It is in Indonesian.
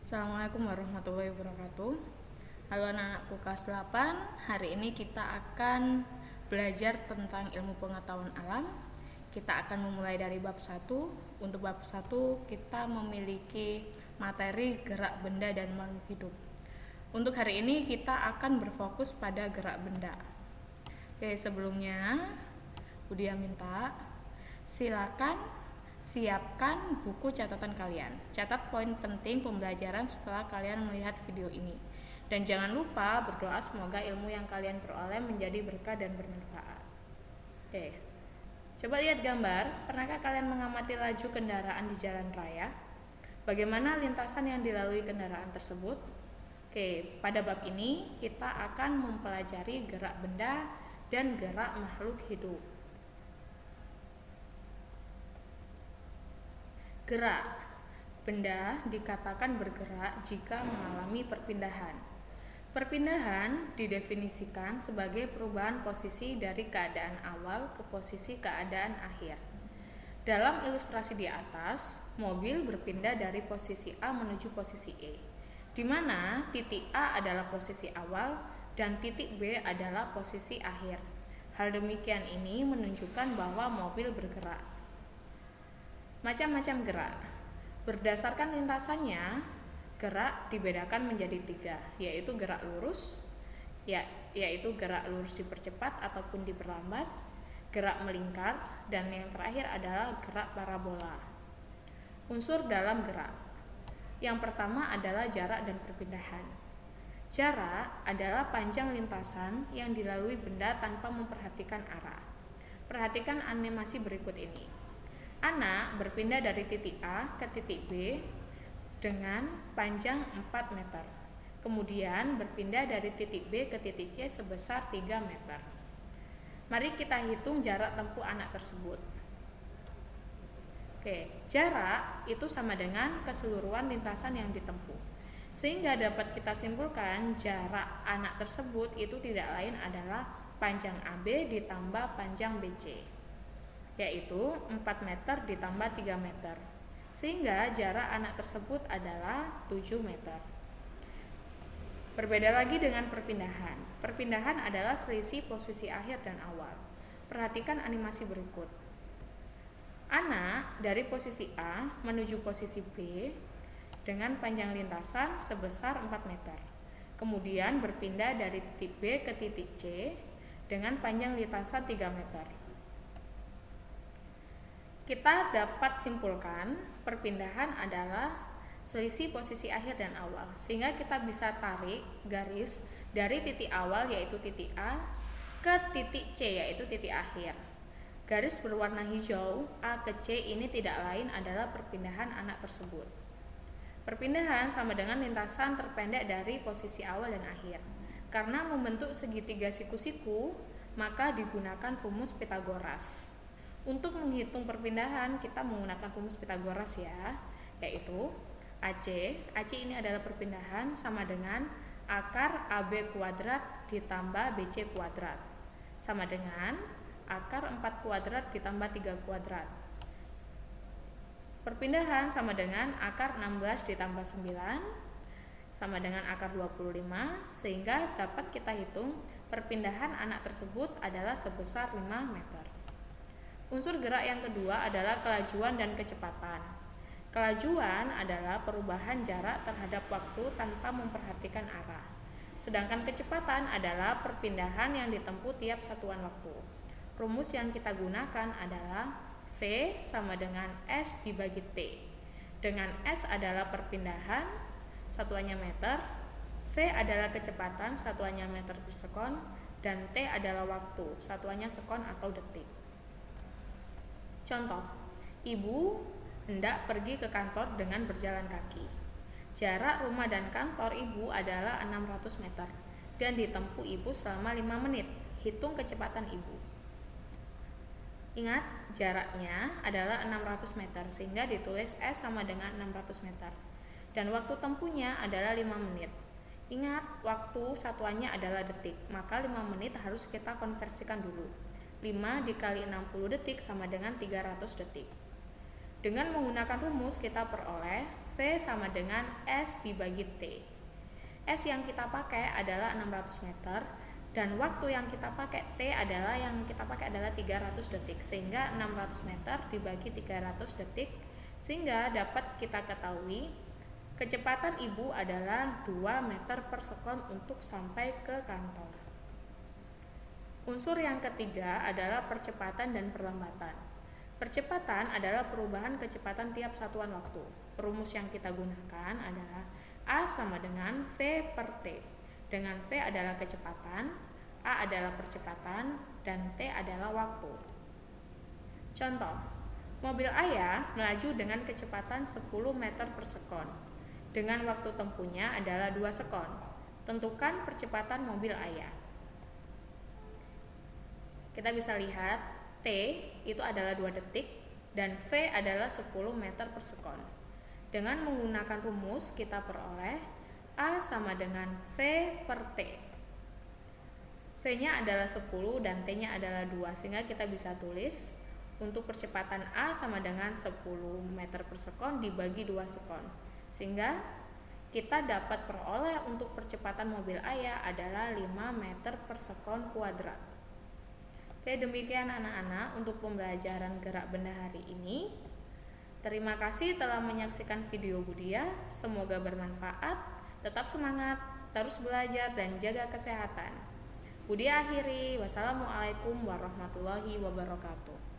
Assalamualaikum warahmatullahi wabarakatuh. Halo anak-anakku kelas 8. Hari ini kita akan belajar tentang ilmu pengetahuan alam. Kita akan memulai dari bab 1. Untuk bab 1 kita memiliki materi gerak benda dan makhluk hidup. Untuk hari ini kita akan berfokus pada gerak benda. Oke, sebelumnya Budia minta silakan siapkan buku catatan kalian. Catat poin penting pembelajaran setelah kalian melihat video ini. Dan jangan lupa berdoa semoga ilmu yang kalian peroleh menjadi berkah dan bermanfaat. Oke. Coba lihat gambar. Pernahkah kalian mengamati laju kendaraan di jalan raya? Bagaimana lintasan yang dilalui kendaraan tersebut? Oke, pada bab ini kita akan mempelajari gerak benda dan gerak makhluk hidup. Gerak benda dikatakan bergerak jika mengalami perpindahan. Perpindahan didefinisikan sebagai perubahan posisi dari keadaan awal ke posisi keadaan akhir. Dalam ilustrasi di atas, mobil berpindah dari posisi A menuju posisi E, di mana titik A adalah posisi awal dan titik B adalah posisi akhir. Hal demikian ini menunjukkan bahwa mobil bergerak. Macam-macam gerak. Berdasarkan lintasannya, gerak dibedakan menjadi 3, yaitu gerak lurus, yaitu gerak lurus dipercepat ataupun diperlambat, gerak melingkar, dan yang terakhir adalah gerak parabola. Unsur dalam gerak. Yang pertama adalah jarak dan perpindahan. Jarak adalah panjang lintasan yang dilalui benda tanpa memperhatikan arah. Perhatikan animasi berikut ini. Anak berpindah dari titik A ke titik B dengan panjang 4 meter. Kemudian berpindah dari titik B ke titik C sebesar 3 meter. Mari kita hitung jarak tempuh anak tersebut. Oke, jarak itu sama dengan keseluruhan lintasan yang ditempuh. Sehingga dapat kita simpulkan jarak anak tersebut itu tidak lain adalah panjang AB ditambah panjang BC, yaitu 4 meter ditambah 3 meter, sehingga jarak anak tersebut adalah 7 meter. Berbeda lagi dengan perpindahan. Perpindahan adalah selisih posisi akhir dan awal. Perhatikan animasi berikut. Anak dari posisi A menuju posisi B dengan panjang lintasan sebesar 4 meter. Kemudian berpindah dari titik B ke titik C dengan panjang lintasan 3 meter. Kita dapat simpulkan perpindahan adalah selisih posisi akhir dan awal, sehingga kita bisa tarik garis dari titik awal yaitu titik A ke titik C yaitu titik akhir. Garis berwarna hijau A ke C ini tidak lain adalah perpindahan anak tersebut. Perpindahan sama dengan lintasan terpendek dari posisi awal dan akhir. Karena membentuk segitiga siku-siku, maka digunakan rumus Pythagoras. Untuk menghitung perpindahan kita menggunakan rumus Pythagoras ya, yaitu AC ini adalah perpindahan sama dengan akar AB kuadrat ditambah BC kuadrat sama dengan akar 4 kuadrat ditambah 3 kuadrat. Perpindahan sama dengan akar 16 ditambah 9 sama dengan akar 25, sehingga dapat kita hitung perpindahan anak tersebut adalah sebesar 5 meter. Unsur gerak yang kedua adalah kelajuan dan kecepatan. Kelajuan adalah perubahan jarak terhadap waktu tanpa memperhatikan arah. Sedangkan kecepatan adalah perpindahan yang ditempuh tiap satuan waktu. Rumus yang kita gunakan adalah V sama dengan S dibagi T. Dengan S adalah perpindahan, satuannya meter, V adalah kecepatan, satuannya meter per sekon, dan T adalah waktu, satuannya sekon atau detik. Contoh, ibu hendak pergi ke kantor dengan berjalan kaki. Jarak rumah dan kantor ibu adalah 600 meter dan ditempuh ibu selama 5 menit. Hitung kecepatan ibu. Ingat, jaraknya adalah 600 meter sehingga ditulis S sama dengan 600 meter. Dan waktu tempuhnya adalah 5 menit. Ingat, waktu satuannya adalah detik, maka 5 menit harus kita konversikan dulu. 5 dikali 60 detik sama dengan 300 detik. Dengan menggunakan rumus kita peroleh V sama dengan S dibagi T. S yang kita pakai adalah 600 meter dan waktu yang kita pakai T adalah 300 detik, sehingga 600 meter dibagi 300 detik, sehingga dapat kita ketahui kecepatan ibu adalah 2 meter per sekon untuk sampai ke kantor. Unsur yang ketiga adalah percepatan dan perlambatan. Percepatan adalah perubahan kecepatan tiap satuan waktu. Rumus yang kita gunakan adalah A sama dengan V per T. Dengan V adalah kecepatan, A adalah percepatan, dan T adalah waktu. Contoh, mobil Ayah melaju dengan kecepatan 10 meter per sekon. Dengan waktu tempuhnya adalah 2 sekon. Tentukan percepatan mobil Ayah. Kita bisa lihat T itu adalah 2 detik dan V adalah 10 meter per sekon. Dengan menggunakan rumus kita peroleh A sama dengan V per T. V-nya adalah 10 dan T-nya adalah 2, sehingga kita bisa tulis untuk percepatan A sama dengan 10 meter per sekon dibagi 2 sekon. Sehingga kita dapat peroleh untuk percepatan mobil Ayah adalah 5 meter per sekon kuadrat. Oke, demikian anak-anak untuk pembelajaran gerak benda hari ini. Terima kasih telah menyaksikan video Budia. Semoga bermanfaat. Tetap semangat, terus belajar dan jaga kesehatan. Budia akhiri. Wassalamualaikum warahmatullahi wabarakatuh.